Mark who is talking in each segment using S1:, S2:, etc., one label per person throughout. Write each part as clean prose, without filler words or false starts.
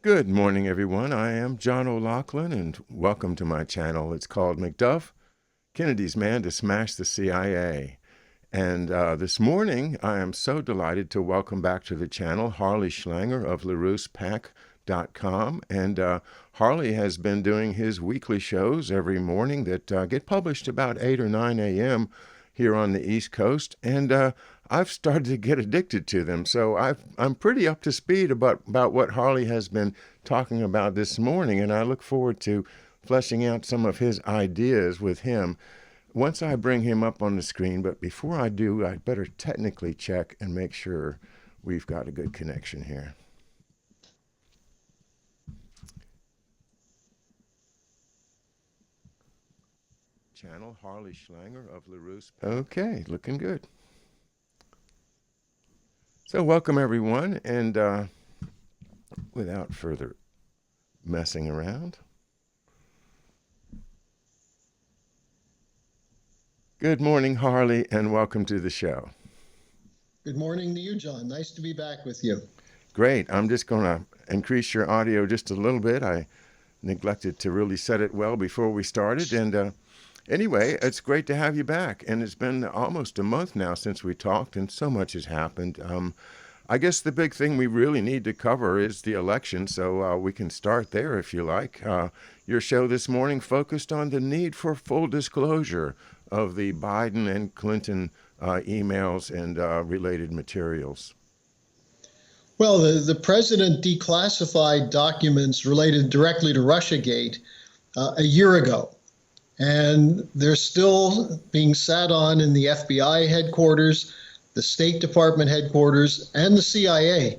S1: Good morning, everyone. I am John O'Loughlin, and welcome to my channel. It's called McDuff, Kennedy's Man to Smash the CIA. And this morning, I am so delighted to welcome back to the channel Harley Schlanger of LaRousePack.com. And Harley has been doing his weekly shows every morning that get published about 8 or 9 a.m. here on the East Coast. And I've started to get addicted to them. So I'm pretty up to speed about what Harley has been talking about this morning. And I look forward to fleshing out some of his ideas with him once I bring him up on the screen. But before I do, I'd better technically check and make sure we've got a good connection here. Channel Harley Schlanger of LaRousse. Okay, looking good. So welcome, everyone, and without further messing around, good morning, Harley, and welcome to the show.
S2: Good morning to you, John. Nice to be back with you.
S1: Great. I'm just going to increase your audio just a little bit. I neglected to really set it well before we started. And anyway, it's great to have you back. And it's been almost a month now since we talked, and so much has happened. I guess the big thing we really need to cover is the election, so we can start there if you like. Your show this morning focused on the need for full disclosure of the Biden and Clinton emails and related materials.
S2: Well, the president declassified documents related directly to Russiagate a year ago, and they're still being sat on in the FBI headquarters, the State Department headquarters, and the CIA.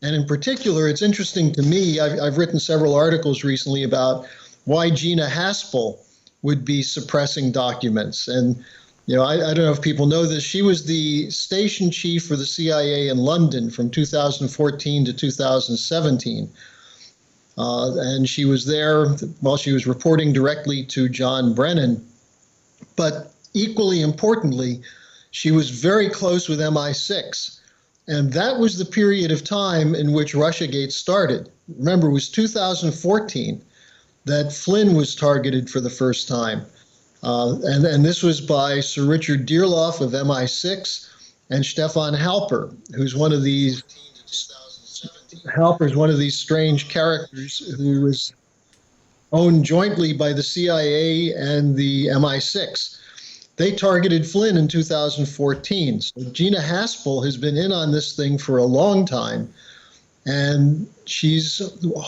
S2: And in particular, it's interesting to me, I've written several articles recently about why Gina Haspel would be suppressing documents. And, I don't know if people know this, she was the station chief for the CIA in London from 2014 to 2017. And she was there while she was reporting directly to John Brennan. But equally importantly, she was very close with MI6. And that was the period of time in which Russiagate started. Remember, it was 2014 that Flynn was targeted for the first time. And this was by Sir Richard Dearloffe of MI6 and Stefan Halper, who's one of these strange characters who was owned jointly by the CIA and the MI6. They targeted Flynn in 2014. So Gina Haspel has been in on this thing for a long time, and she's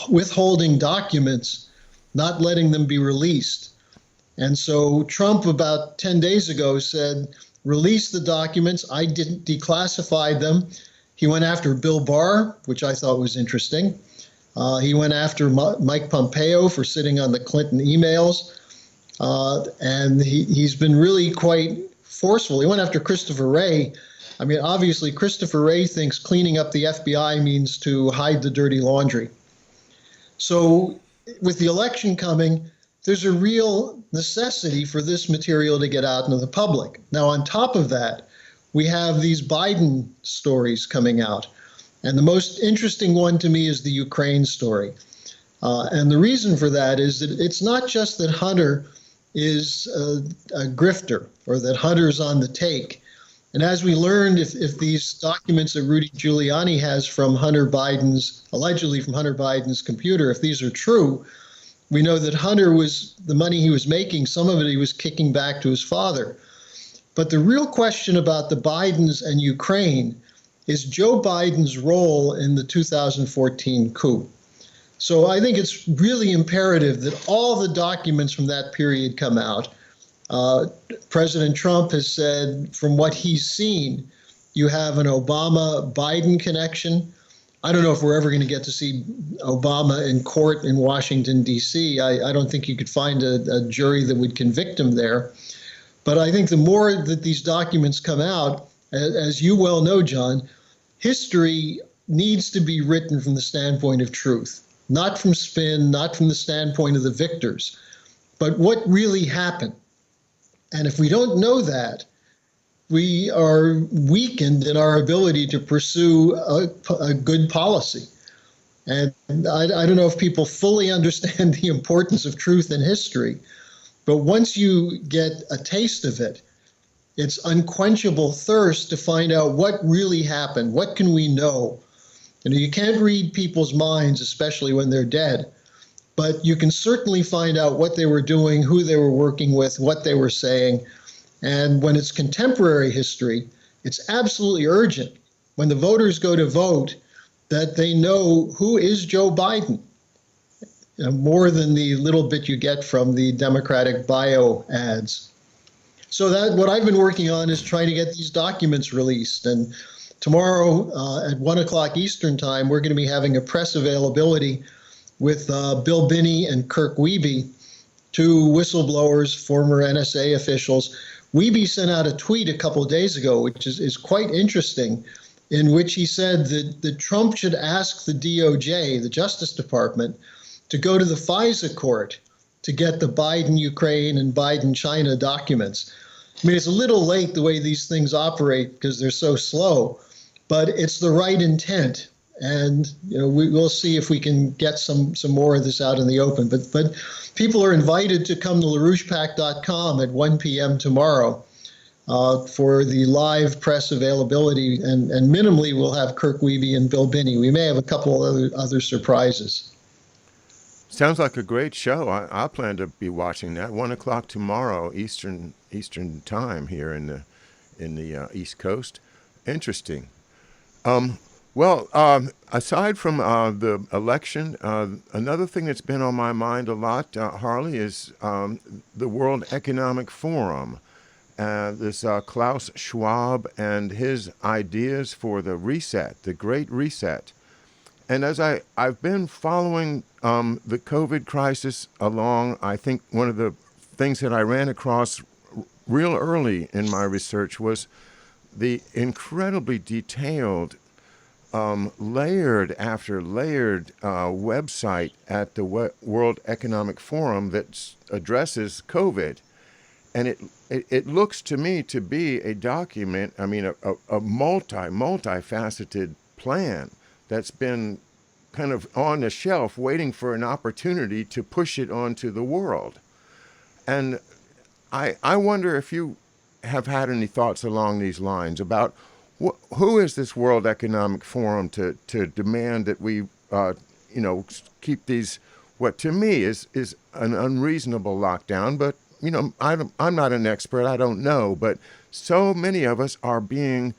S2: withholding documents, not letting them be released. And so Trump about 10 days ago said, release the documents. I didn't declassify them. He went after Bill Barr, which I thought was interesting. He went after Mike Pompeo for sitting on the Clinton emails. And he's been really quite forceful. He went after Christopher Wray. I mean, obviously, Christopher Wray thinks cleaning up the FBI means to hide the dirty laundry. So with the election coming, there's a real necessity for this material to get out into the public. Now, on top of that, we have these Biden stories coming out. And the most interesting one to me is the Ukraine story. And the reason for that is that it's not just that Hunter is a grifter or that Hunter's on the take. And as we learned, if these documents that Rudy Giuliani has from allegedly from Hunter Biden's computer, if these are true, we know that Hunter the money he was making, some of it he was kicking back to his father. But the real question about the Bidens and Ukraine is Joe Biden's role in the 2014 coup. So I think it's really imperative that all the documents from that period come out. President Trump has said, from what he's seen, you have an Obama-Biden connection. I don't know if we're ever going to get to see Obama in court in Washington, D.C. I don't think you could find a jury that would convict him there. But I think the more that these documents come out, as you well know, John, history needs to be written from the standpoint of truth, not from spin, not from the standpoint of the victors, but what really happened. And if we don't know that, we are weakened in our ability to pursue a good policy. And I don't know if people fully understand the importance of truth in history, but once you get a taste of it, it's unquenchable thirst to find out what really happened. What can we know? You can't read people's minds, especially when they're dead, but you can certainly find out what they were doing, who they were working with, what they were saying. And when it's contemporary history, it's absolutely urgent when the voters go to vote that they know who is Joe Biden, more than the little bit you get from the Democratic bio ads. So that what I've been working on is trying to get these documents released. And tomorrow at 1 o'clock Eastern time, we're going to be having a press availability with Bill Binney and Kirk Wiebe, two whistleblowers, former NSA officials. Wiebe sent out a tweet a couple of days ago, which is quite interesting, in which he said that Trump should ask the DOJ, the Justice Department, to go to the FISA court to get the Biden Ukraine and Biden China documents. I mean, it's a little late the way these things operate because they're so slow, but it's the right intent. And we'll see if we can get some more of this out in the open. But people are invited to come to LaRouchePAC.com at 1 p.m. tomorrow for the live press availability. And minimally, we'll have Kirk Wiebe and Bill Binney. We may have a couple other surprises.
S1: Sounds like a great show. I plan to be watching that 1 o'clock tomorrow Eastern time here in the East Coast. Interesting. Aside from the election, another thing that's been on my mind a lot, Harley, is the World Economic Forum. This Klaus Schwab and his ideas for the reset, the Great Reset. And as I've been following the COVID crisis along, I think one of the things that I ran across real early in my research was the incredibly detailed layered after layered website at the World Economic Forum that addresses COVID. And it looks to me to be a document, a multifaceted plan that's been kind of on the shelf waiting for an opportunity to push it onto the world. And I wonder if you have had any thoughts along these lines about who is this World Economic Forum to demand that we, keep these, what to me is an unreasonable lockdown. But, I'm not an expert. I don't know. But so many of us are being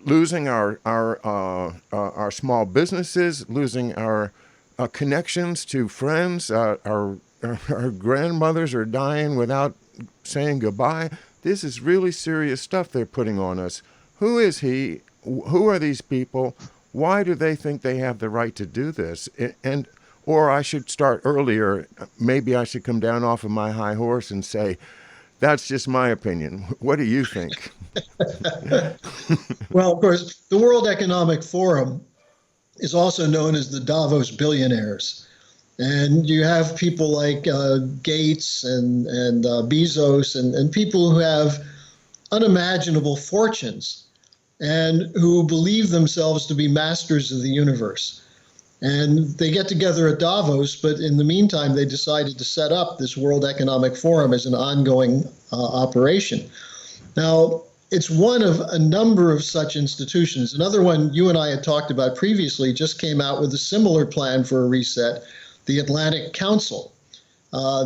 S1: losing our small businesses, losing our connections to friends. Our grandmothers are dying without saying goodbye. This is really serious stuff they're putting on us. Who is he? Who are these people? Why do they think they have the right to do this? Or I should start earlier. Maybe I should come down off of my high horse and say, that's just my opinion. What do you think?
S2: Well, of course, the World Economic Forum is also known as the Davos billionaires. And you have people like Gates and Bezos and people who have unimaginable fortunes and who believe themselves to be masters of the universe. And they get together at Davos, but in the meantime, they decided to set up this World Economic Forum as an ongoing operation. Now, it's one of a number of such institutions. Another one you and I had talked about previously just came out with a similar plan for a reset, the Atlantic Council.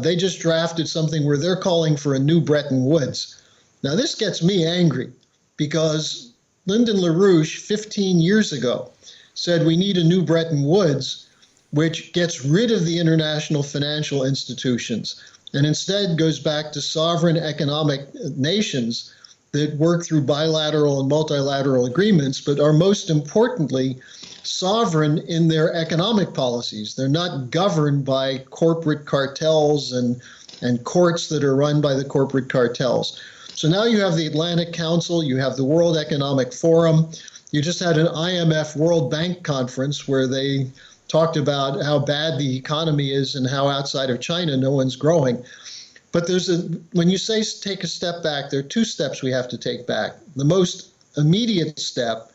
S2: They just drafted something where they're calling for a new Bretton Woods. Now, this gets me angry because Lyndon LaRouche, 15 years ago, said we need a new Bretton Woods, which gets rid of the international financial institutions and instead goes back to sovereign economic nations that work through bilateral and multilateral agreements, but are most importantly sovereign in their economic policies. They're not governed by corporate cartels and courts that are run by the corporate cartels. So now you have the Atlantic Council, you have the World Economic Forum. You just had an IMF World Bank conference where they talked about how bad the economy is and how outside of China no one's growing. But when you say take a step back, there are two steps we have to take back. The most immediate step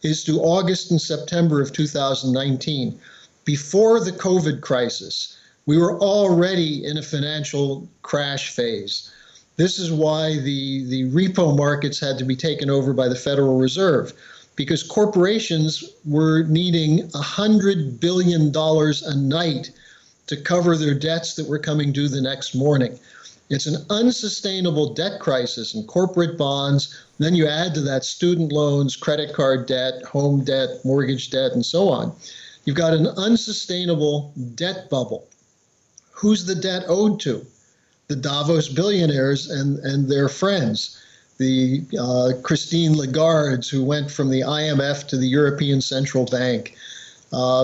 S2: is to August and September of 2019. Before the COVID crisis, we were already in a financial crash phase. This is why the repo markets had to be taken over by the Federal Reserve, because corporations were needing $100 billion a night to cover their debts that were coming due the next morning. It's an unsustainable debt crisis in corporate bonds. Then you add to that student loans, credit card debt, home debt, mortgage debt, and so on. You've got an unsustainable debt bubble. Who's the debt owed to? The Davos billionaires and their friends. The Christine Lagardes, who went from the IMF to the European Central Bank.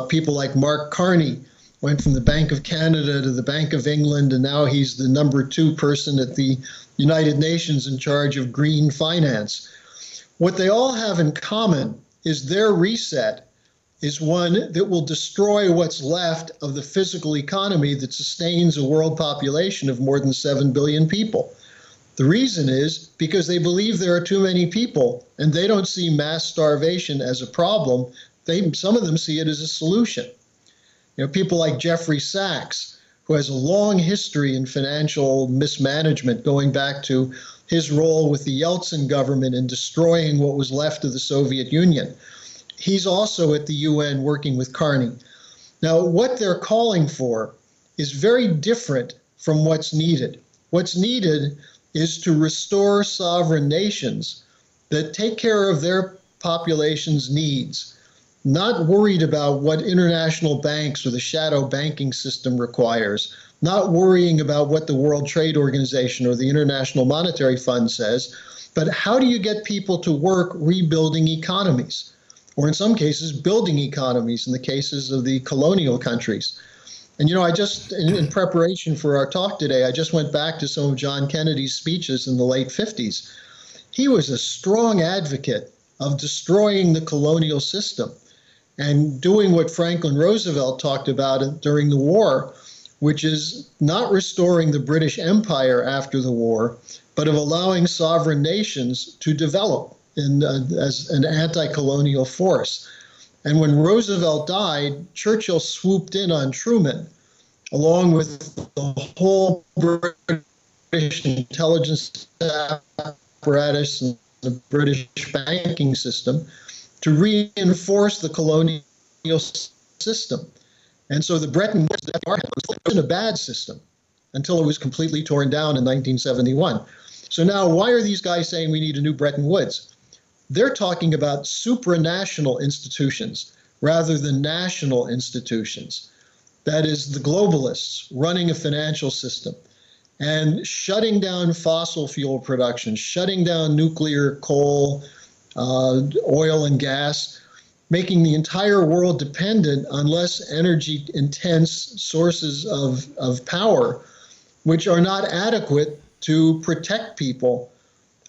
S2: People like Mark Carney went from the Bank of Canada to the Bank of England, and now he's the number 2 person at the United Nations in charge of green finance. What they all have in common is their reset is one that will destroy what's left of the physical economy that sustains a world population of more than 7 billion people. The reason is because they believe there are too many people, and they don't see mass starvation as a problem. Some of them see it as a solution. You know, people like Jeffrey Sachs, who has a long history in financial mismanagement, going back to his role with the Yeltsin government in destroying what was left of the Soviet Union. He's also at the UN working with Carney. Now, what they're calling for is very different from what's needed. What's needed is to restore sovereign nations that take care of their population's needs, not worried about what international banks or the shadow banking system requires, not worrying about what the World Trade Organization or the International Monetary Fund says, but how do you get people to work rebuilding economies? Or in some cases, building economies in the cases of the colonial countries. And, you know, I just, in preparation for our talk today, I just went back to some of John Kennedy's speeches in the late 50s. He was a strong advocate of destroying the colonial system and doing what Franklin Roosevelt talked about during the war, which is not restoring the British Empire after the war, but of allowing sovereign nations to develop as an anti-colonial force. And when Roosevelt died, Churchill swooped in on Truman, along with the whole British intelligence apparatus and the British banking system, to reinforce the colonial system. And so the Bretton Woods was a bad system until it was completely torn down in 1971. So now why are these guys saying we need a new Bretton Woods? They're talking about supranational institutions rather than national institutions. That is, the globalists running a financial system and shutting down fossil fuel production, shutting down nuclear, coal, oil and gas, making the entire world dependent on less energy-intense sources of power, which are not adequate to protect people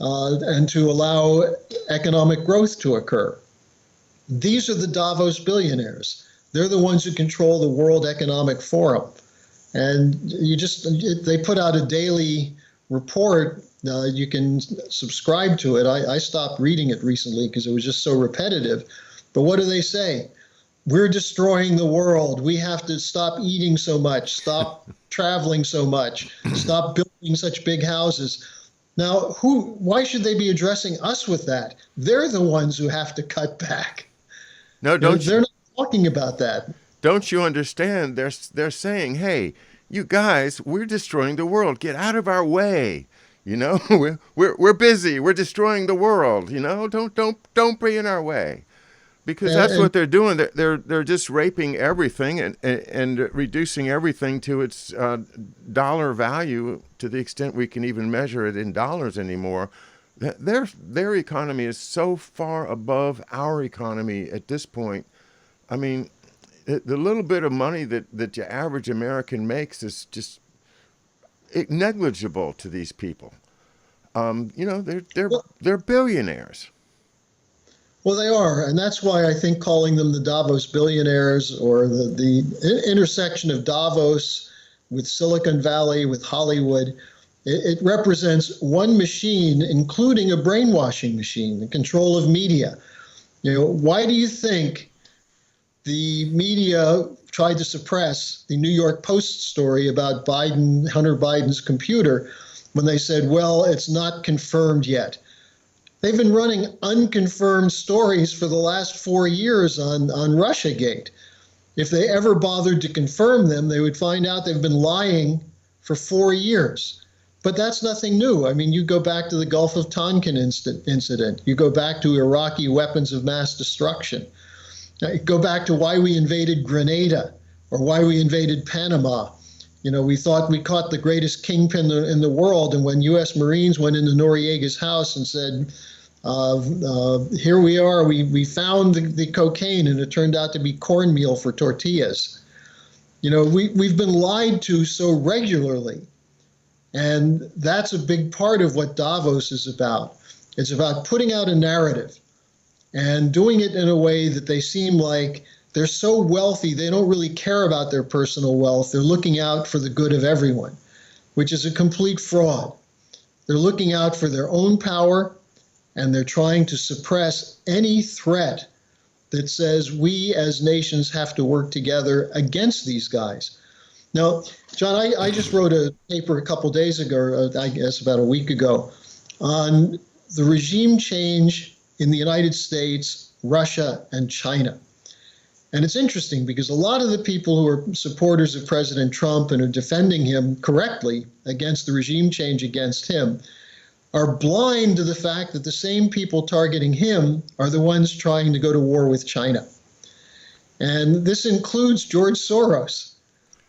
S2: and to allow economic growth to occur. These are the Davos billionaires. They're the ones who control the World Economic Forum. And they put out a daily report. You can subscribe to it. I stopped reading it recently because it was just so repetitive. But what do they say? We're destroying the world. We have to stop eating so much, stop traveling so much, stop building such big houses. Now, why should they be addressing us with that? They're the ones who have to cut back.
S1: No,
S2: they're not talking about that.
S1: Don't you understand? They're saying, "Hey, you guys, we're destroying the world. Get out of our way. You know, we're busy. We're destroying the world. You know, don't be in our way." Because that's what they're doing. They're just raping everything and reducing everything to its dollar value to the extent we can even measure it in dollars anymore. Their economy is so far above our economy at this point. I mean, the little bit of money that your average American makes is just negligible to these people. You know, they're billionaires.
S2: Well, they are, and that's why I think calling them the Davos billionaires, or the intersection of Davos with Silicon Valley, with Hollywood, it represents one machine, including a brainwashing machine, the control of media. Why do you think the media tried to suppress the New York Post story about Hunter Biden's computer, when they said, well, it's not confirmed yet? They've been running unconfirmed stories for the last 4 years on Russiagate. If they ever bothered to confirm them, they would find out they've been lying for 4 years. But that's nothing new. I mean, you go back to the Gulf of Tonkin incident. You go back to Iraqi weapons of mass destruction. Go back to why we invaded Grenada or why we invaded Panama. We thought we caught the greatest kingpin in the world, and when U.S. Marines went into Noriega's house and said, here we are, we found the cocaine, and it turned out to be cornmeal for tortillas. We've been lied to so regularly, and that's a big part of what Davos is about. It's about putting out a narrative and doing it in a way that they seem like they're so wealthy, they don't really care about their personal wealth. They're looking out for the good of everyone, which is a complete fraud. They're looking out for their own power, and they're trying to suppress any threat that says we as nations have to work together against these guys. Now, John, I just wrote a paper a couple days ago, I guess about a week ago, on the regime change in the United States, Russia, and China. And it's interesting because a lot of the people who are supporters of President Trump and are defending him correctly against the regime change against him are blind to the fact that the same people targeting him are the ones trying to go to war with China. And this includes George Soros.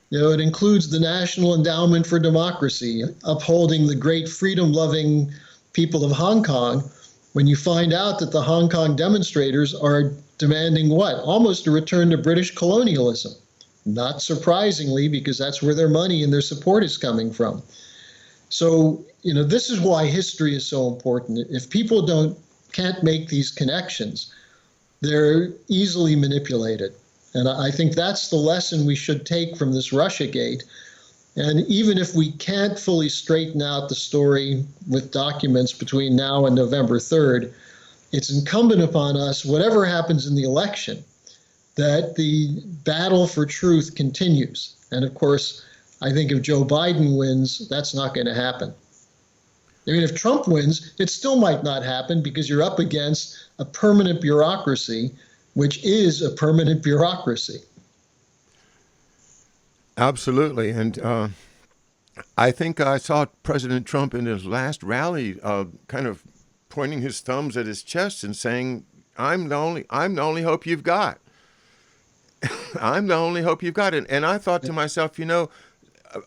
S2: It includes the National Endowment for Democracy, upholding the great freedom-loving people of Hong Kong, when you find out that the Hong Kong demonstrators are demanding what? Almost a return to British colonialism. Not surprisingly, because that's where their money and their support is coming from. So, this is why history is so important. If people can't make these connections, they're easily manipulated. And I think that's the lesson we should take from this Russiagate. And even if we can't fully straighten out the story with documents between now and November 3rd, it's incumbent upon us, whatever happens in the election, that the battle for truth continues. And of course, I think if Joe Biden wins, that's not going to happen. I mean, if Trump wins, it still might not happen because you're up against a permanent bureaucracy, which is a permanent bureaucracy.
S1: Absolutely. And I think I saw President Trump in his last rally kind of pointing his thumbs at his chest and saying, I'm the only hope you've got. I'm the only hope you've got. And I thought to myself,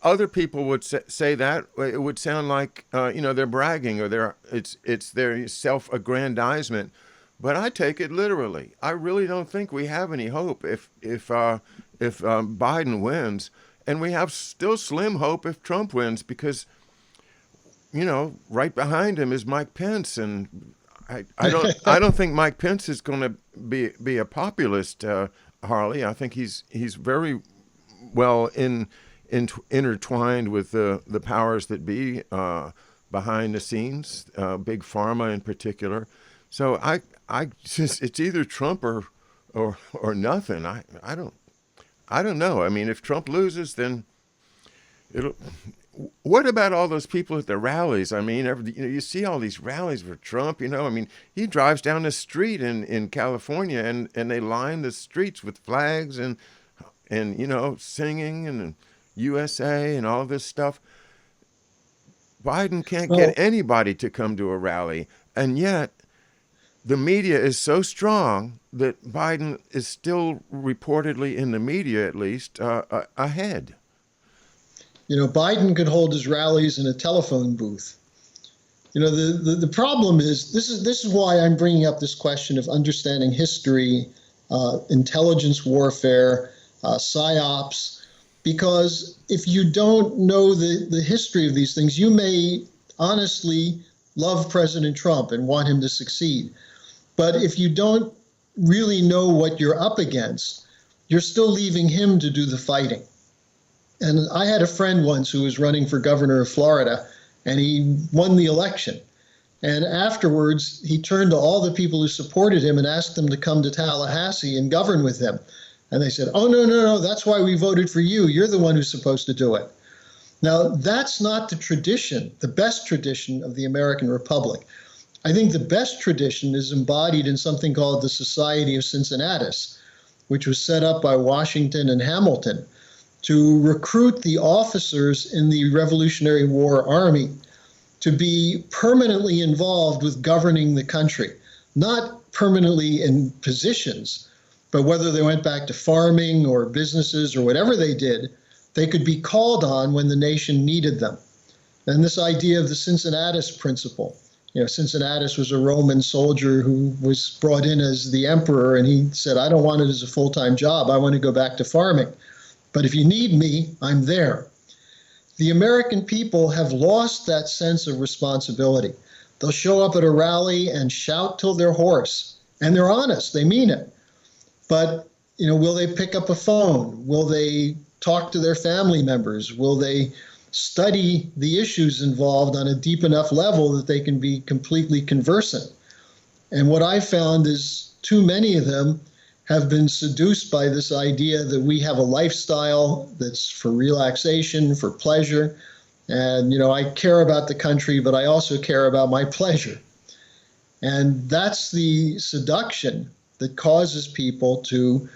S1: other people would say that. It would sound like, they're bragging or it's their self-aggrandizement. But I take it literally. I really don't think we have any hope if Biden wins, and we have still slim hope if Trump wins because, right behind him is Mike Pence, and I don't think Mike Pence is going to be a populist, Harley. I think he's very well intertwined with the powers that be behind the scenes, big pharma in particular. So it's either Trump or nothing. I don't know. I mean, if Trump loses, then it'll. What about all those people at the rallies? I mean, you see all these rallies for Trump. I mean, he drives down the street in California, and they line the streets with flags and singing and USA and all this stuff. Biden can't get anybody to come to a rally, and yet the media is so strong that Biden is still reportedly, in the media at least, ahead.
S2: Biden could hold his rallies in a telephone booth. The problem is, this is why I'm bringing up this question of understanding history, intelligence warfare, psyops, because if you don't know the history of these things, you may honestly love President Trump and want him to succeed. But if you don't really know what you're up against, you're still leaving him to do the fighting. And I had a friend once who was running for governor of Florida, and he won the election. And afterwards, he turned to all the people who supported him and asked them to come to Tallahassee and govern with him. And they said, oh, no, no, no, that's why we voted for you. You're the one who's supposed to do it. Now, that's not the tradition, the best tradition of the American Republic. I think the best tradition is embodied in something called the Society of Cincinnatus, which was set up by Washington and Hamilton to recruit the officers in the Revolutionary War Army to be permanently involved with governing the country, not permanently in positions, but whether they went back to farming or businesses or whatever they did, they could be called on when the nation needed them. And this idea of the Cincinnatus principle, Cincinnatus was a Roman soldier who was brought in as the emperor, and he said, I don't want it as a full-time job. I want to go back to farming. But if you need me, I'm there. The American people have lost that sense of responsibility. They'll show up at a rally and shout till they're hoarse, and they're honest, they mean it. But, will they pick up a phone? Will they talk to their family members? Will they study the issues involved on a deep enough level that they can be completely conversant? And what I found is too many of them have been seduced by this idea that we have a lifestyle that's for relaxation, for pleasure. And, I care about the country, but I also care about my pleasure. And that's the seduction that causes people to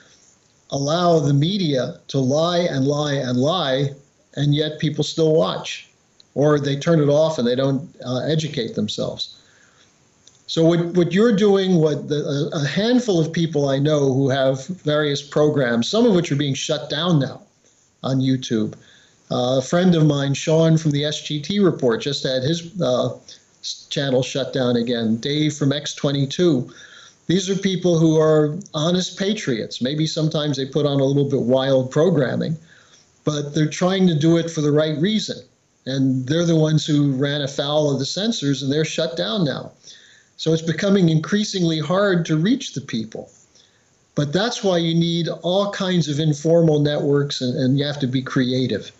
S2: allow the media to lie and lie and lie, and yet people still watch, or they turn it off and they don't educate themselves. So what you're doing, a handful of people I know who have various programs, some of which are being shut down now on YouTube. A friend of mine, Sean from the SGT Report, just had his channel shut down again. Dave from X22. These are people who are honest patriots. Maybe sometimes they put on a little bit wild programming, but they're trying to do it for the right reason. And they're the ones who ran afoul of the censors, and they're shut down now. So it's becoming increasingly hard to reach the people. But that's why you need all kinds of informal networks, and you have to be creative.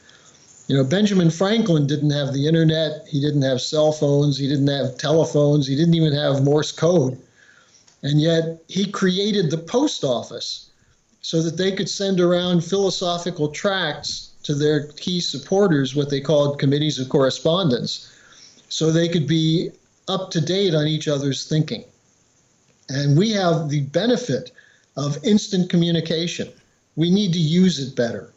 S2: Benjamin Franklin didn't have the internet. He didn't have cell phones. He didn't have telephones. He didn't even have Morse code. And yet he created the post office so that they could send around philosophical tracts to their key supporters, what they called committees of correspondence, so they could be up to date on each other's thinking. And we have the benefit of instant communication. We need to use it better.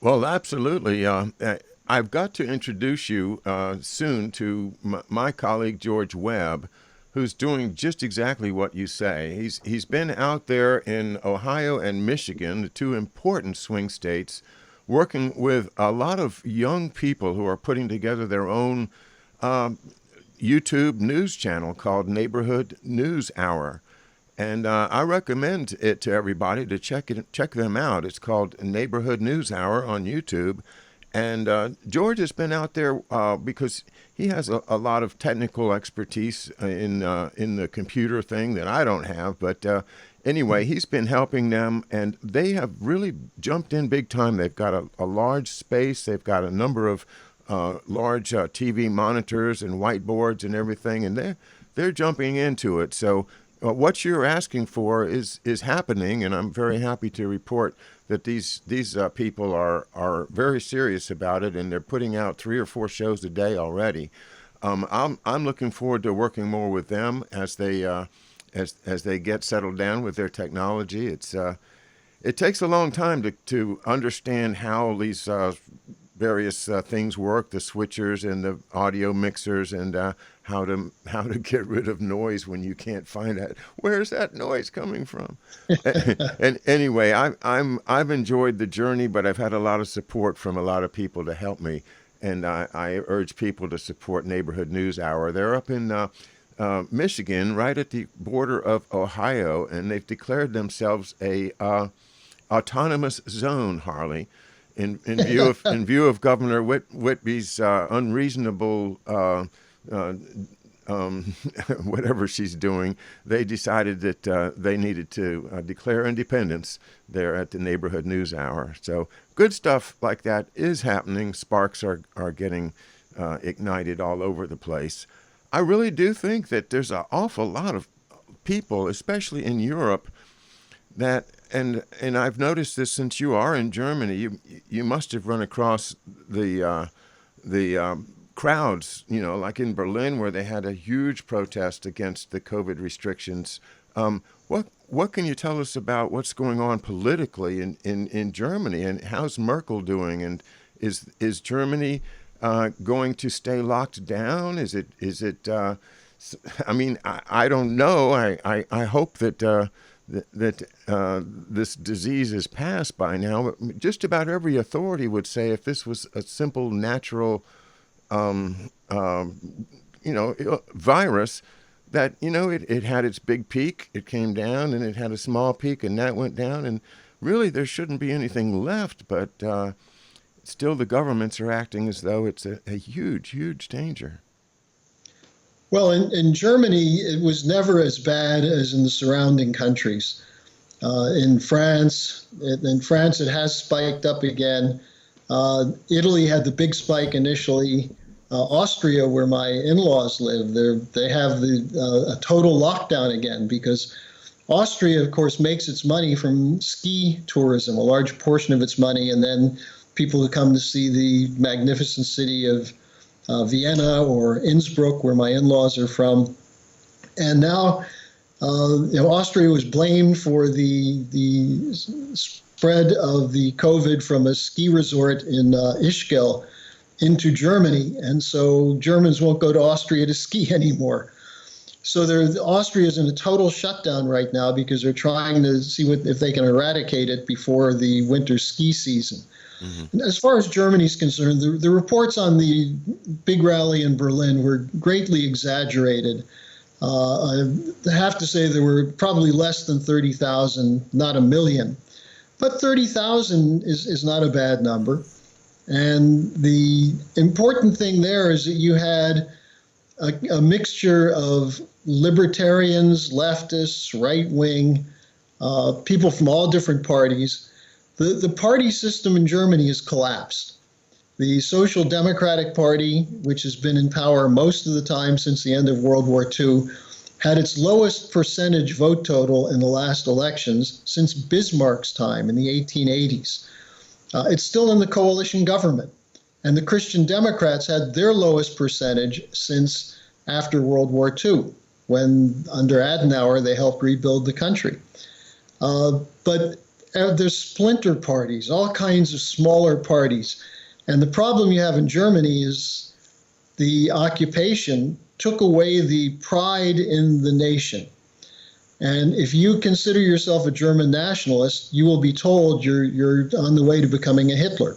S1: Well, absolutely. I've got to introduce you soon to my colleague, George Webb, who's doing just exactly what you say. He's been out there in Ohio and Michigan, the two important swing states, working with a lot of young people who are putting together their own YouTube news channel called Neighborhood News Hour. And I recommend it to everybody to check them out. It's called Neighborhood News Hour on YouTube. And George has been out there because he has a lot of technical expertise in the computer thing that I don't have. But anyway, he's been helping them, and they have really jumped in big time. They've got a large space. They've got a number of large TV monitors and whiteboards and everything, and they're jumping into it. So what you're asking for is happening, and I'm very happy to report that these people are very serious about it, and they're putting out 3 or 4 shows a day already. I'm looking forward to working more with them as they get settled down with their technology. It takes a long time to understand how these various things work, the switchers and the audio mixers, and how to get rid of noise when you can't find it. Where's that noise coming from? And anyway, I've enjoyed the journey, but I've had a lot of support from a lot of people to help me, and I urge people to support Neighborhood News Hour. They're up in Michigan, right at the border of Ohio, and they've declared themselves a autonomous zone, Harley. In view of Governor Whitby's unreasonable whatever she's doing, they decided that they needed to declare independence there at the Neighborhood News Hour. So good stuff like that is happening. Sparks are getting ignited all over the place. I really do think that there's an awful lot of people, especially in Europe, that and I've noticed this since you are in Germany. You must have run across the crowds, like in Berlin, where they had a huge protest against the COVID restrictions. What can you tell us about what's going on politically in Germany, and how's Merkel doing? And is Germany going to stay locked down? I mean, I don't know. I hope that this disease is passed by now. But just about every authority would say if this was a simple natural, um, virus, that it had its big peak, it came down, and it had a small peak, and that went down, and really there shouldn't be anything left. But still, the governments are acting as though it's a huge, huge danger.
S2: Well, in Germany, it was never as bad as in the surrounding countries. In France, it has spiked up again. Italy had the big spike initially. Austria, where my in-laws live, they have a total lockdown again because Austria, of course, makes its money from ski tourism, a large portion of its money, and then people who come to see the magnificent city of Vienna or Innsbruck, where my in-laws are from. And now, Austria was blamed for the spread of the COVID from a ski resort in Ischgl into Germany, and so Germans won't go to Austria to ski anymore. So Austria is in a total shutdown right now because they're trying to see if they can eradicate it before the winter ski season. Mm-hmm. As far as Germany's concerned, the reports on the big rally in Berlin were greatly exaggerated. I have to say there were probably less than 30,000, not a million. But 30,000 is not a bad number. And the important thing there is that you had a mixture of libertarians, leftists, right-wing, people from all different parties. The party system in Germany has collapsed. The Social Democratic Party, which has been in power most of the time since the end of World War II, had its lowest percentage vote total in the last elections since Bismarck's time in the 1880s. It's still in the coalition government. And the Christian Democrats had their lowest percentage since after World War II, when under Adenauer they helped rebuild the country. But there's splinter parties, all kinds of smaller parties. And the problem you have in Germany is the occupation took away the pride in the nation. And if you consider yourself a German nationalist, you will be told you're on the way to becoming a Hitler.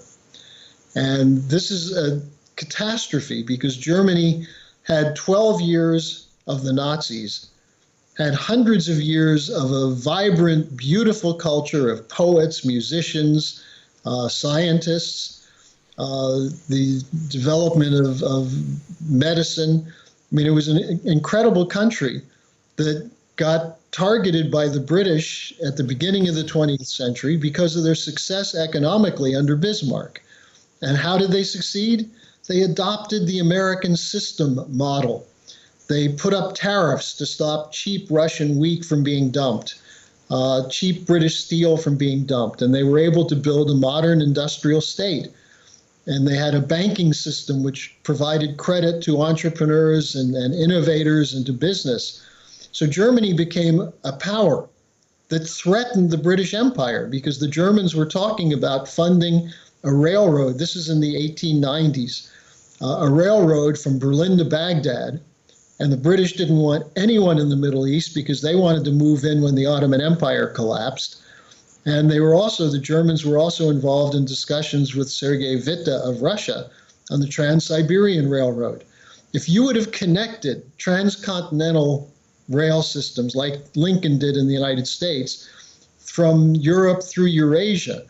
S2: And this is a catastrophe because Germany had 12 years of the Nazis, had hundreds of years of a vibrant, beautiful culture of poets, musicians, scientists, the development of medicine. I mean, it was an incredible country that got targeted by the British at the beginning of the 20th century because of their success economically under Bismarck. And how did they succeed? They adopted the American system model. They put up tariffs to stop cheap Russian wheat from being dumped, cheap British steel from being dumped, and they were able to build a modern industrial state. And they had a banking system which provided credit to entrepreneurs and innovators and to business. So Germany became a power that threatened the British Empire because the Germans were talking about funding a railroad. This is in the 1890s, a railroad from Berlin to Baghdad. And the British didn't want anyone in the Middle East because they wanted to move in when the Ottoman Empire collapsed. And the Germans were also involved in discussions with Sergei Witte of Russia on the Trans-Siberian Railroad. If you would have connected transcontinental rail systems like Lincoln did in the United States from Europe through Eurasia,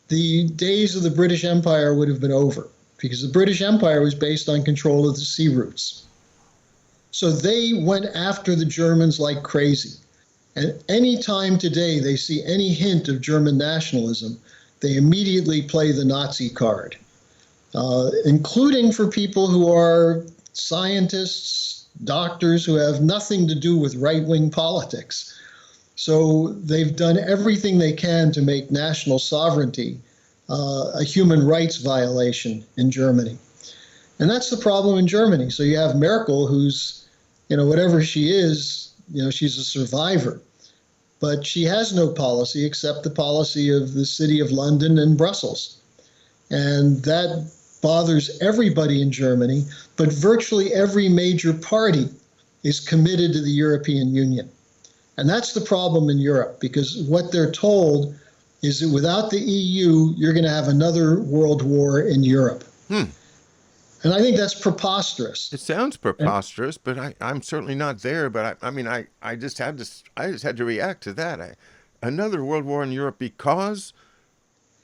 S2: the days of the British Empire would have been over because the British Empire was based on control of the sea routes. So they went after the Germans like crazy. And any time today they see any hint of German nationalism, they immediately play the Nazi card, including for people who are scientists, doctors who have nothing to do with right-wing politics. So they've done everything they can to make national sovereignty a human rights violation in Germany. And that's the problem in Germany. So you have Merkel, who's, whatever she is, she's a survivor. But she has no policy except the policy of the City of London and Brussels. And that bothers everybody in Germany, but virtually every major party is committed to the European Union. And that's the problem in Europe, because what they're told is that without the EU, you're going to have another world war in Europe. And I think that's preposterous.
S1: It sounds preposterous, but I'm certainly not there. But I just had to react to that. Another world war in Europe because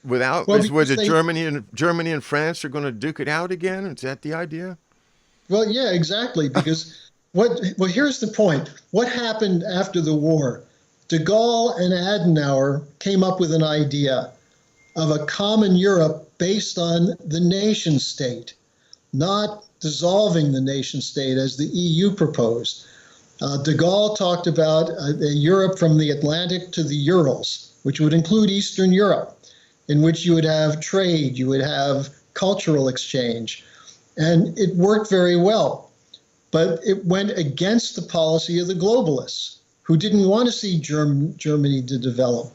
S1: Germany and France are going to duke it out again? Is that the idea?
S2: Well, yeah, exactly. Because here's the point. What happened after the war? De Gaulle and Adenauer came up with an idea of a common Europe based on the nation state, not dissolving the nation state as the EU proposed. De Gaulle talked about a Europe from the Atlantic to the Urals, which would include Eastern Europe, in which you would have trade, you would have cultural exchange. And it worked very well. But it went against the policy of the globalists, who didn't want to see Germany to develop.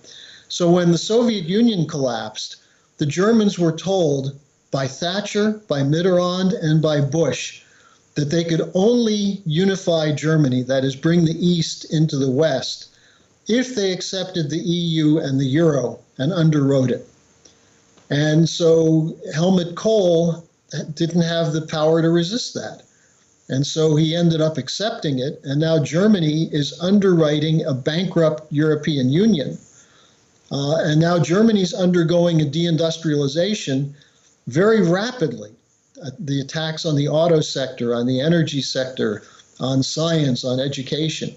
S2: So when the Soviet Union collapsed, the Germans were told by Thatcher, by Mitterrand, and by Bush that they could only unify Germany, that is, bring the East into the West, if they accepted the EU and the Euro and underwrote it. And so Helmut Kohl didn't have the power to resist that. And so he ended up accepting it. And now Germany is underwriting a bankrupt European Union. And now Germany's undergoing a deindustrialization very rapidly. The attacks on the auto sector, on the energy sector, on science, on education.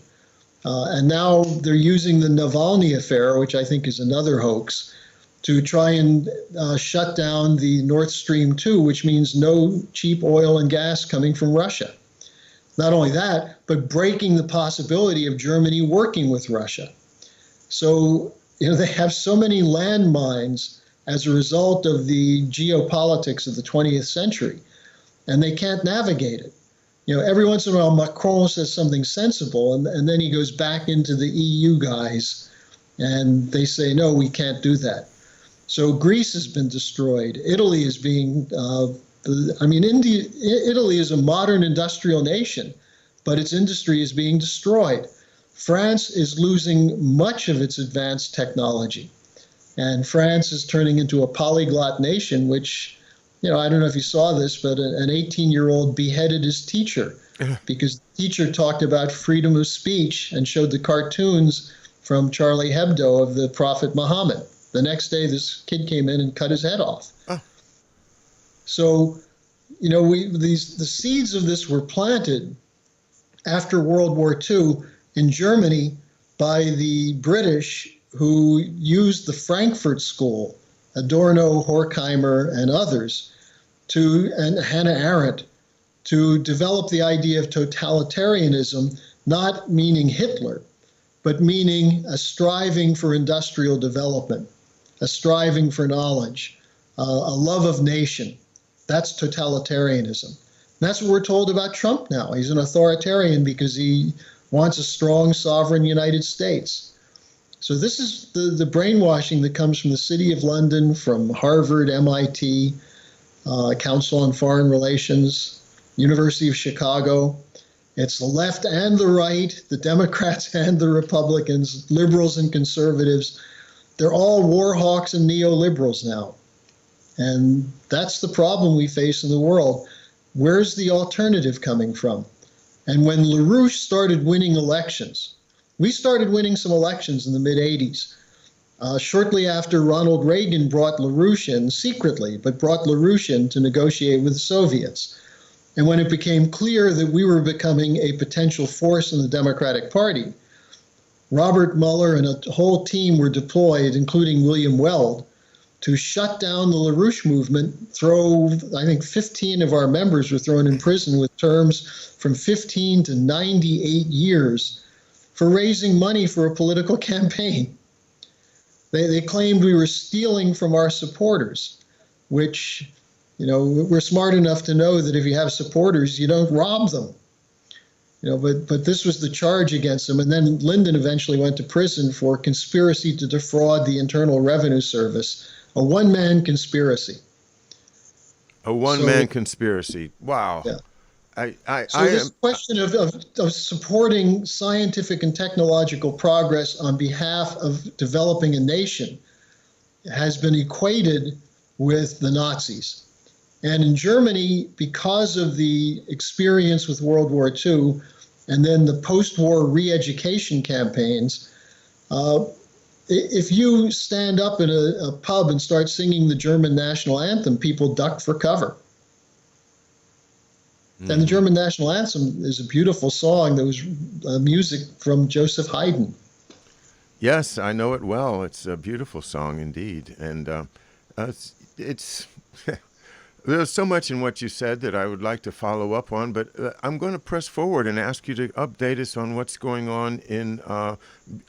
S2: And now they're using the Navalny affair, which I think is another hoax, to try and shut down the Nord Stream 2, which means no cheap oil and gas coming from Russia. Not only that, but breaking the possibility of Germany working with Russia. So, they have so many landmines as a result of the geopolitics of the 20th century, and they can't navigate it. Every once in a while, Macron says something sensible, and then he goes back into the EU guys, and they say, no, we can't do that. So Greece has been destroyed. Italy is being, Italy is a modern industrial nation, but its industry is being destroyed. France is losing much of its advanced technology. And France is turning into a polyglot nation, which, I don't know if you saw this, but an 18-year-old beheaded his teacher because the teacher talked about freedom of speech and showed the cartoons from Charlie Hebdo of the Prophet Muhammad. The next day, this kid came in and cut his head off. So, the seeds of this were planted after World War II in Germany by the British, who used the Frankfurt School, Adorno, Horkheimer, and others, and Hannah Arendt, to develop the idea of totalitarianism, not meaning Hitler, but meaning a striving for industrial development, a striving for knowledge, a love of nation. That's totalitarianism. And that's what we're told about Trump now. He's an authoritarian because he wants a strong, sovereign United States. So this is the brainwashing that comes from the City of London, from Harvard, MIT, Council on Foreign Relations, University of Chicago. It's the left and the right, the Democrats and the Republicans, liberals and conservatives. They're all war hawks and neoliberals now. And that's the problem we face in the world. Where's the alternative coming from? And when LaRouche started winning elections, we started winning some elections in the mid-'80s. Shortly after Ronald Reagan brought LaRouche in secretly, but brought LaRouche in to negotiate with the Soviets. And when it became clear that we were becoming a potential force in the Democratic Party, Robert Mueller and a whole team were deployed, including William Weld, to shut down the LaRouche movement, I think 15 of our members were thrown in prison with terms from 15 to 98 years for raising money for a political campaign. They claimed we were stealing from our supporters, which, we're smart enough to know that if you have supporters, you don't rob them. But this was the charge against him. And then Lyndon eventually went to prison for conspiracy to defraud the Internal Revenue Service, a one-man conspiracy.
S1: A one-man conspiracy. Wow.
S2: Yeah. This question of supporting scientific and technological progress on behalf of developing a nation has been equated with the Nazis. And in Germany, because of the experience with World War II and then the post-war re-education campaigns, if you stand up in a pub and start singing the German national anthem, people duck for cover. And the German national anthem is a beautiful song that was music from Joseph Haydn.
S1: Yes, I know it well. It's a beautiful song indeed. And it's there's so much in what you said that I would like to follow up on, but I'm going to press forward and ask you to update us on what's going on in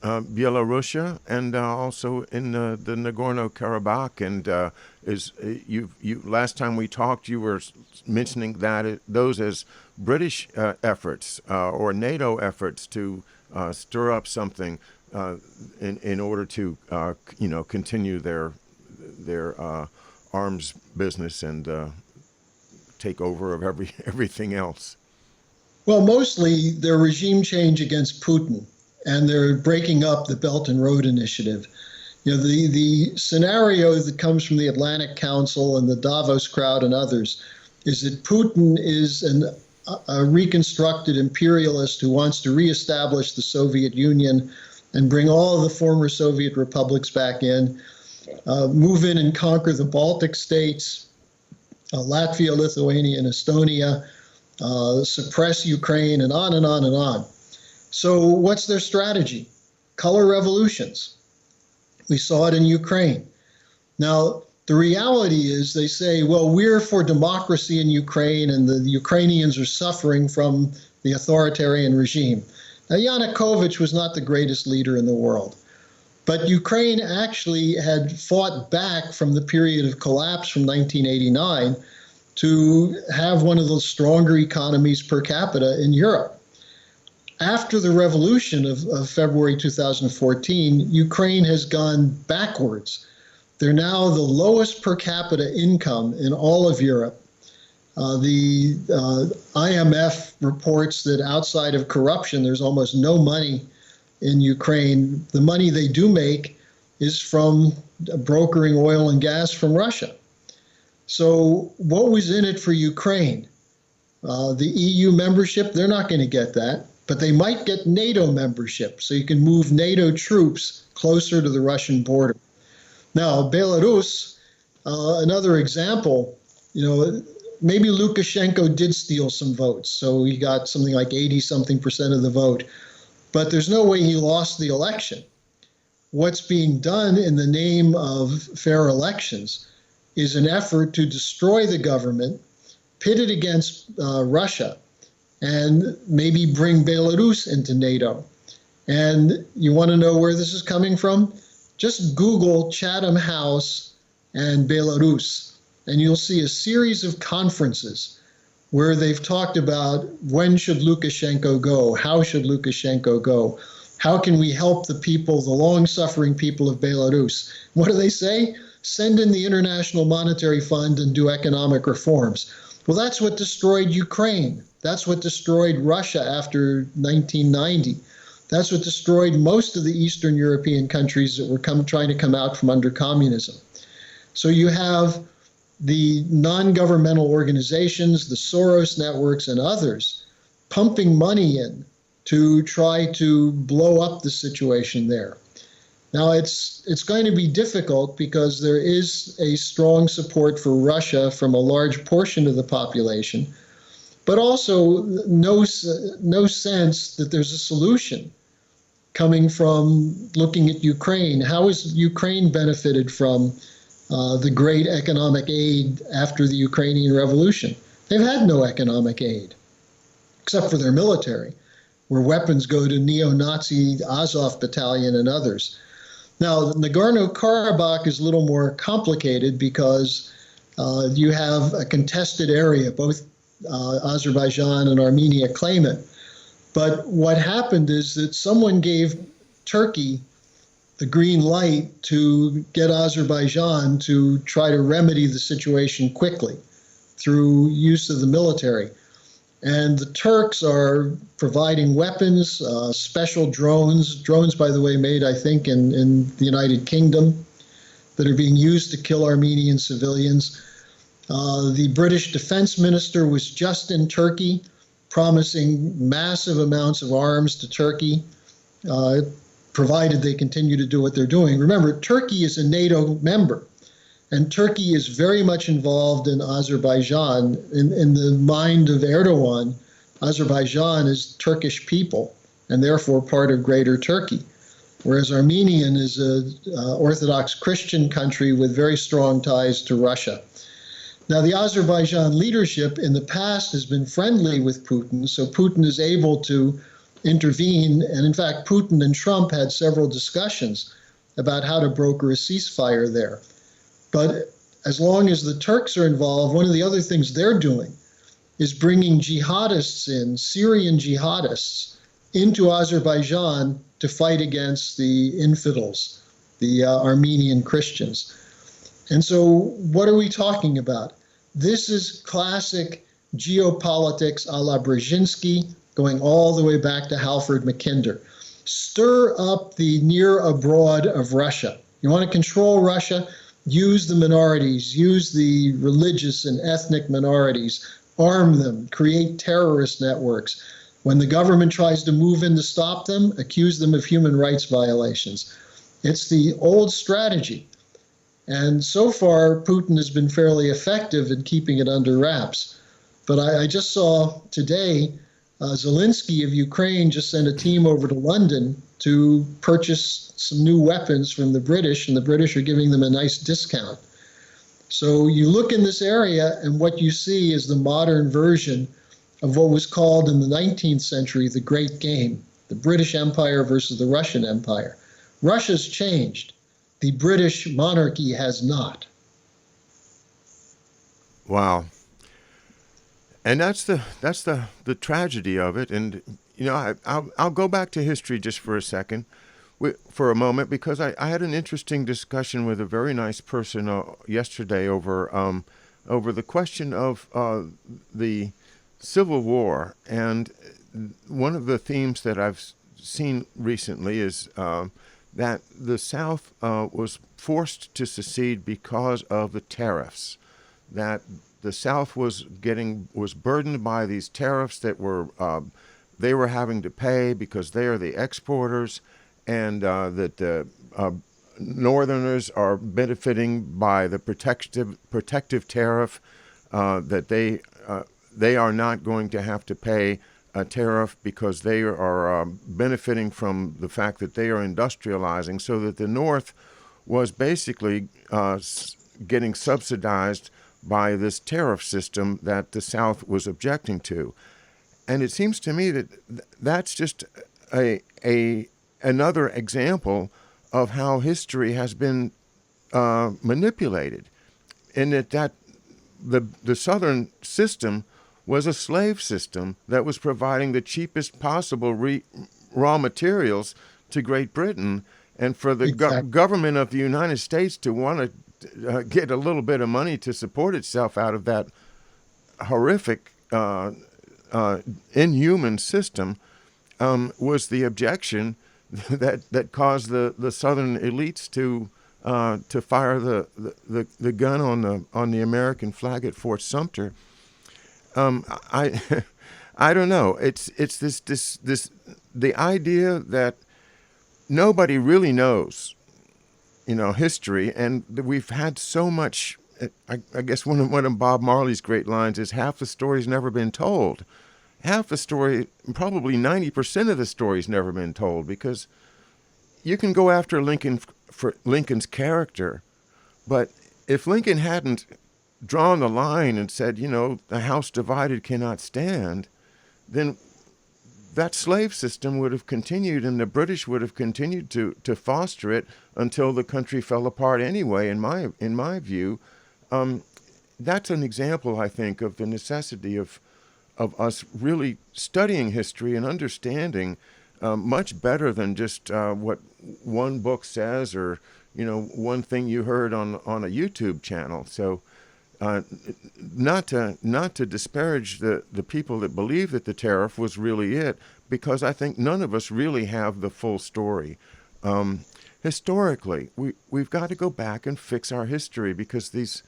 S1: Belarus and also in the Nagorno-Karabakh. And you last time we talked, you were mentioning that those as British efforts or NATO efforts to stir up something in order to continue their arms business and take over of everything else.
S2: Well, mostly they're regime change against Putin, and they're breaking up the Belt and Road Initiative. The scenario that comes from the Atlantic Council and the Davos crowd and others is that Putin is a reconstructed imperialist who wants to reestablish the Soviet Union and bring all of the former Soviet republics back in, move in and conquer the Baltic states, Latvia, Lithuania, and Estonia, suppress Ukraine, and on and on and on. So what's their strategy? Color revolutions. We saw it in Ukraine. Now, the reality is they say, well, we're for democracy in Ukraine, and the Ukrainians are suffering from the authoritarian regime. Now, Yanukovych was not the greatest leader in the world. But Ukraine actually had fought back from the period of collapse from 1989 to have one of the stronger economies per capita in Europe. After the revolution of February 2014, Ukraine has gone backwards. They're now the lowest per capita income in all of Europe. The IMF reports that outside of corruption, there's almost no money in Ukraine. The money they do make is from brokering oil and gas from Russia. So what was in it for Ukraine? The EU membership, they're not going to get that, but they might get NATO membership, so you can move NATO troops closer to the Russian border. Now, Belarus, another example, maybe Lukashenko did steal some votes, so he got something like 80-something% of the vote. But there's no way he lost the election. What's being done in the name of fair elections is an effort to destroy the government, pit it against Russia, and maybe bring Belarus into NATO. And you want to know where this is coming from? Just Google Chatham House and Belarus, and you'll see a series of conferences where they've talked about when should Lukashenko go, how should Lukashenko go, how can we help the people, the long-suffering people of Belarus. What do they say? Send in the International Monetary Fund and do economic reforms. Well, that's what destroyed Ukraine. That's what destroyed Russia after 1990. That's what destroyed most of the Eastern European countries that were trying to come out from under communism. So you have the non-governmental organizations, the Soros networks, and others pumping money in to try to blow up the situation there. Now, it's going to be difficult because there is a strong support for Russia from a large portion of the population, but also no sense that there's a solution coming from looking at Ukraine. How is Ukraine benefited from the great economic aid after the Ukrainian Revolution. They've had no economic aid, except for their military, where weapons go to neo-Nazi Azov Battalion and others. Now, Nagorno-Karabakh is a little more complicated because you have a contested area. Both Azerbaijan and Armenia claim it. But what happened is that someone gave Turkey the green light to get Azerbaijan to try to remedy the situation quickly through use of the military. And the Turks are providing weapons, special drones, by the way, made, I think, in the United Kingdom, that are being used to kill Armenian civilians. The British defense minister was just in Turkey, promising massive amounts of arms to Turkey, provided they continue to do what they're doing. Remember, Turkey is a NATO member, and Turkey is very much involved in Azerbaijan. In the mind of Erdogan, Azerbaijan is Turkish people, and therefore part of Greater Turkey, whereas Armenian is an Orthodox Christian country with very strong ties to Russia. Now, the Azerbaijan leadership in the past has been friendly with Putin, so Putin is able to intervene. And in fact, Putin and Trump had several discussions about how to broker a ceasefire there. But as long as the Turks are involved, one of the other things they're doing is bringing jihadists in, Syrian jihadists, into Azerbaijan to fight against the infidels, the Armenian Christians. And so what are we talking about? This is classic geopolitics a la Brzezinski, going all the way back to Halford Mackinder. Stir up the near abroad of Russia. You want to control Russia? Use the minorities, use the religious and ethnic minorities, arm them, create terrorist networks. When the government tries to move in to stop them, accuse them of human rights violations. It's the old strategy. And so far, Putin has been fairly effective in keeping it under wraps. But I just saw today, Zelensky of Ukraine just sent a team over to London to purchase some new weapons from the British, and the British are giving them a nice discount. So you look in this area, and what you see is the modern version of what was called in the 19th century the Great Game, the British Empire versus the Russian Empire. Russia's changed. The British monarchy has not.
S1: Wow. And that's the tragedy of it. And you know, I'll go back to history just for a second, for a moment, because I had an interesting discussion with a very nice person yesterday over the question of the Civil War. And one of the themes that I've seen recently is that the South was forced to secede because of the tariffs, that the South was burdened by these tariffs that they were having to pay because they are the exporters, and that the Northerners are benefiting by the protective tariff, that they are not going to have to pay a tariff because they are benefiting from the fact that they are industrializing, so that the North was basically getting subsidized by this tariff system that the South was objecting to. And it seems to me that that's just another example of how history has been manipulated, in that the Southern system was a slave system that was providing the cheapest possible raw materials to Great Britain, and for the government of the United States to want to get a little bit of money to support itself out of that horrific, inhuman system, was the objection that caused the Southern elites to fire the gun on the American flag at Fort Sumter. I don't know. It's this the idea that nobody really knows, history, and we've had so much. I guess one of Bob Marley's great lines is, half the story's never been told. Half the story, probably 90% of the story's never been told, because you can go after Lincoln for Lincoln's character, but if Lincoln hadn't drawn the line and said, the house divided cannot stand, then that slave system would have continued, and the British would have continued to foster it until the country fell apart anyway. In my view, that's an example, I think, of the necessity of us really studying history and understanding much better than just what one book says, or one thing you heard on a YouTube channel. So not to disparage the people that believe that the tariff was really it, because I think none of us really have the full story. Historically, we've got to go back and fix our history, because these,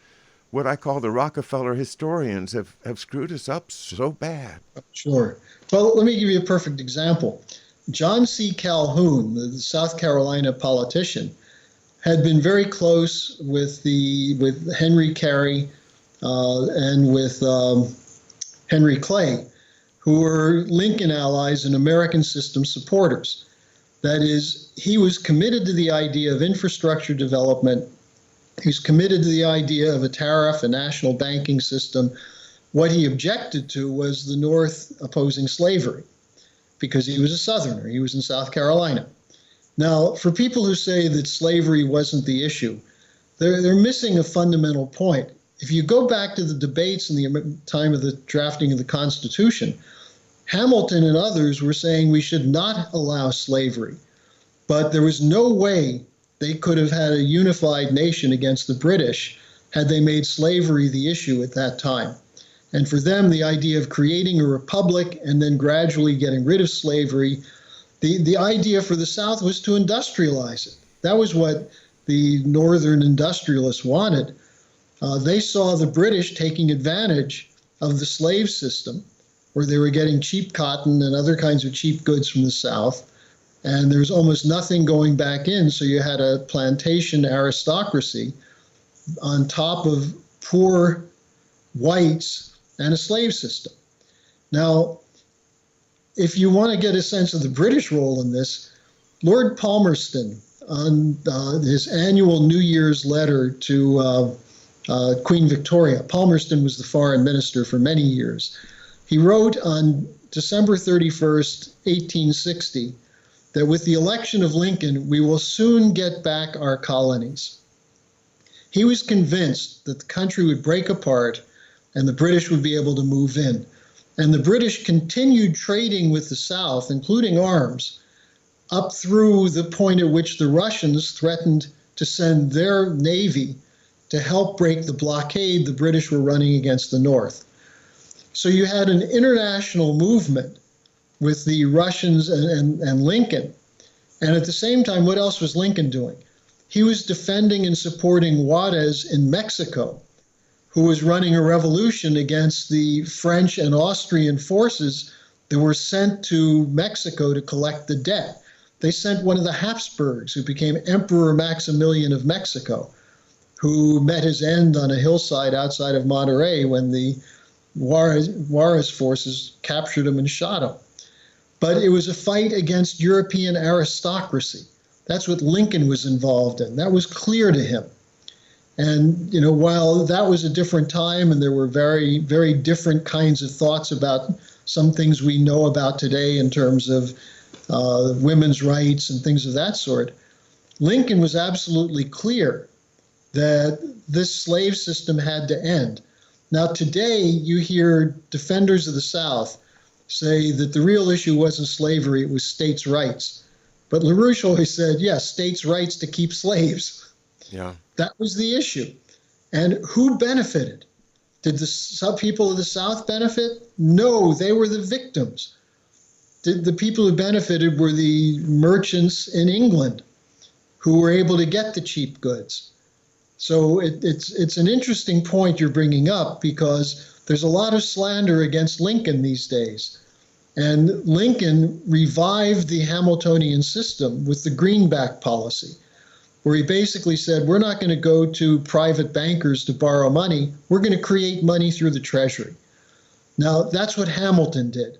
S1: what I call the Rockefeller historians, have screwed us up so bad.
S2: Sure. Well, let me give you a perfect example. John C. Calhoun, the South Carolina politician, had been very close with Henry Carey and with Henry Clay, who were Lincoln allies and American system supporters. That is, he was committed to the idea of infrastructure development. He was committed to the idea of a tariff, a national banking system. What he objected to was the North opposing slavery, because he was a Southerner. He was in South Carolina. Now, for people who say that slavery wasn't the issue, they're missing a fundamental point. If you go back to the debates in the time of the drafting of the Constitution, Hamilton and others were saying we should not allow slavery, but there was no way they could have had a unified nation against the British had they made slavery the issue at that time. And for them, the idea of creating a republic and then gradually getting rid of slavery, the idea for the South was to industrialize it. That was what the Northern industrialists wanted. They saw the British taking advantage of the slave system, where they were getting cheap cotton and other kinds of cheap goods from the South, and there was almost nothing going back in, so you had a plantation aristocracy on top of poor whites and a slave system. Now, if you want to get a sense of the British role in this, Lord Palmerston, on his annual New Year's letter to Queen Victoria, Palmerston was the foreign minister for many years. He wrote on December 31st, 1860, that with the election of Lincoln, we will soon get back our colonies. He was convinced that the country would break apart and the British would be able to move in. And the British continued trading with the South, including arms, up through the point at which the Russians threatened to send their navy to help break the blockade the British were running against the North. So you had an international movement with the Russians and Lincoln. And at the same time, what else was Lincoln doing? He was defending and supporting Juarez in Mexico, who was running a revolution against the French and Austrian forces that were sent to Mexico to collect the debt. They sent one of the Habsburgs, who became Emperor Maximilian of Mexico, who met his end on a hillside outside of Monterrey when the Juarez forces captured him and shot him. But it was a fight against European aristocracy. That's what Lincoln was involved in. That was clear to him. And, while that was a different time and there were very, very different kinds of thoughts about some things we know about today in terms of women's rights and things of that sort, Lincoln was absolutely clear that this slave system had to end. Now, today, you hear defenders of the South say that the real issue wasn't slavery, it was states' rights. But LaRouche always said, yes, states' rights to keep slaves.
S1: Yeah.
S2: That was the issue. And who benefited? Did some people of the South benefit? No, they were the victims. The people who benefited were the merchants in England who were able to get the cheap goods. So it's an interesting point you're bringing up, because there's a lot of slander against Lincoln these days. And Lincoln revived the Hamiltonian system with the greenback policy, where he basically said, we're not going to go to private bankers to borrow money. We're going to create money through the Treasury. Now, that's what Hamilton did.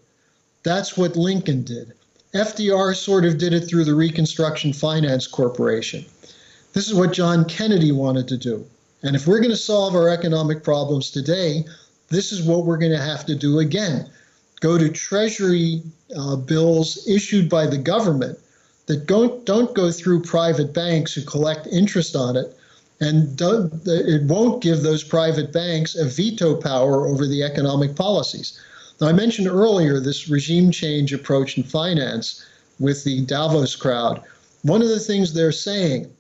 S2: That's what Lincoln did. FDR sort of did it through the Reconstruction Finance Corporation. This is what John Kennedy wanted to do. And if we're going to solve our economic problems today, this is what we're going to have to do again. Go to Treasury bills issued by the government that don't go through private banks who collect interest on it, and it won't give those private banks a veto power over the economic policies. Now, I mentioned earlier this regime change approach in finance with the Davos crowd. One of the things they're saying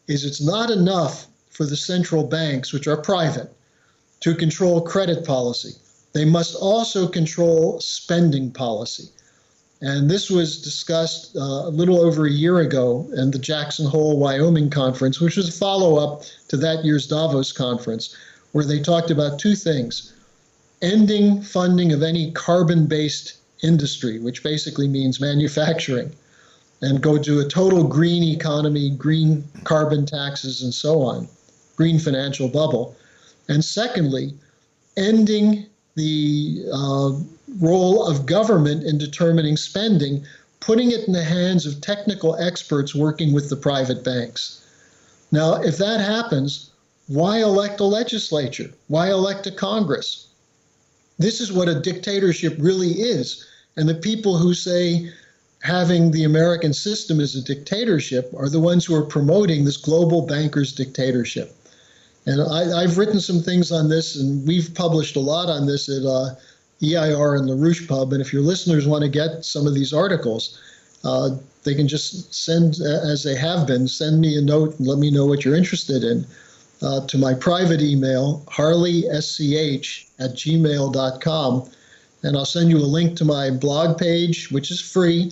S2: is it's not enough for the central banks, which are private, to control credit policy. They must also control spending policy. And this was discussed a little over a year ago in the Jackson Hole, Wyoming conference, which was a follow-up to that year's Davos conference, where they talked about two things: ending funding of any carbon-based industry, which basically means manufacturing, and go to a total green economy, green carbon taxes, and so on, green financial bubble. And secondly, ending the role of government in determining spending, putting it in the hands of technical experts working with the private banks. Now, if that happens, why elect a legislature? Why elect a Congress? This is what a dictatorship really is. And the people who say having the American system is a dictatorship are the ones who are promoting this global bankers' dictatorship. And I've written some things on this, and we've published a lot on this at EIR and LaRouche Pub. And if your listeners want to get some of these articles, they can just send, as they have been, send me a note and let me know what you're interested in to my private email, harleysch@gmail.com. And I'll send you a link to my blog page, which is free.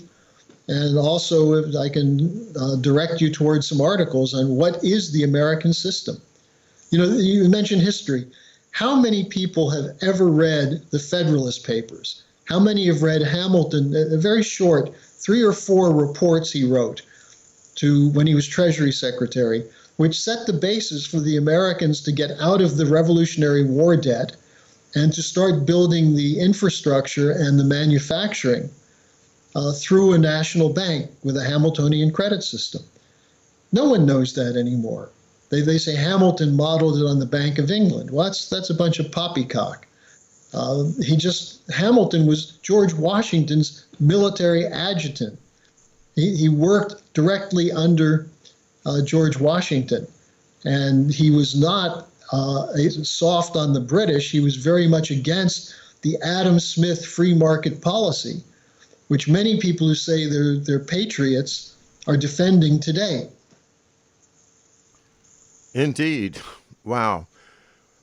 S2: And also I can direct you towards some articles on what is the American system. You know, you mentioned history. How many people have ever read the Federalist Papers? How many have read Hamilton, a very short 3 or 4 reports he wrote to when he was Treasury Secretary, which set the basis for the Americans to get out of the Revolutionary War debt and to start building the infrastructure and the manufacturing through a national bank with a Hamiltonian credit system. No one knows that anymore. They say Hamilton modeled it on the Bank of England. Well, that's a bunch of poppycock. Hamilton was George Washington's military adjutant. He worked directly under George Washington, and he was not soft on the British. He was very much against the Adam Smith free market policy, which many people who say they're patriots are defending today.
S1: Indeed. Wow.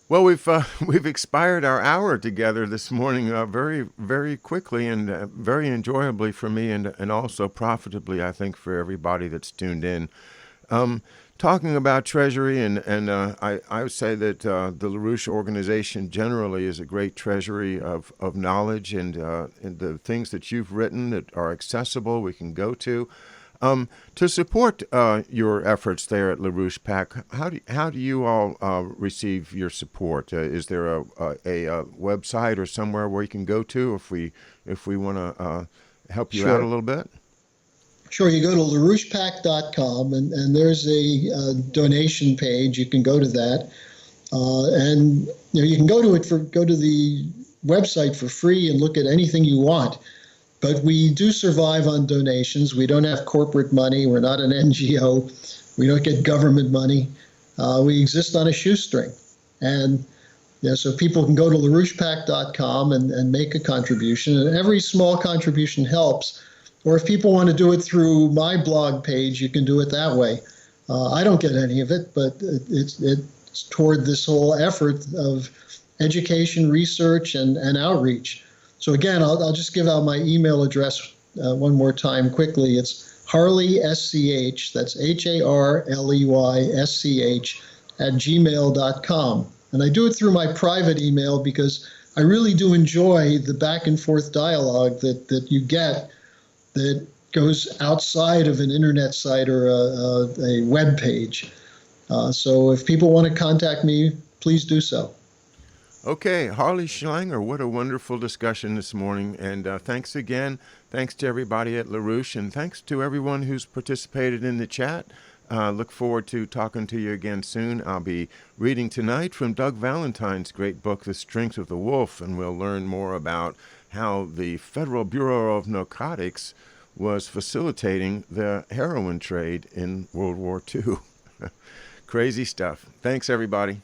S1: Well, we've expired our hour together this morning very, very quickly and very enjoyably for me and also profitably, I think, for everybody that's tuned in. Talking about Treasury, and I would say that the LaRouche organization generally is a great treasury of knowledge and the things that you've written that are accessible, we can go to. To support your efforts there at LaRouche PAC, how do you all receive your support? Is there a website or somewhere where you can go to if we want to help you out a little bit?
S2: Sure, you go to LaRouchePAC.com and there's a donation page. You can go to that, and you can go to the website for free and look at anything you want. But we do survive on donations. We don't have corporate money. We're not an NGO. We don't get government money. We exist on a shoestring. And so people can go to LaRouchePAC.com and make a contribution. And every small contribution helps. Or if people want to do it through my blog page, you can do it that way. I don't get any of it, but it's toward this whole effort of education, research, and outreach. So again, I'll just give out my email address one more time quickly. It's HarleySCH, that's HarleySCH @gmail.com. And I do it through my private email because I really do enjoy the back and forth dialogue that you get that goes outside of an internet site or a web page. So if people want to contact me, please do so.
S1: Okay, Harley Schlanger, what a wonderful discussion this morning. And thanks again. Thanks to everybody at LaRouche, and thanks to everyone who's participated in the chat. Look forward to talking to you again soon. I'll be reading tonight from Doug Valentine's great book, The Strength of the Wolf, and we'll learn more about how the Federal Bureau of Narcotics was facilitating the heroin trade in World War II. Crazy stuff. Thanks, everybody.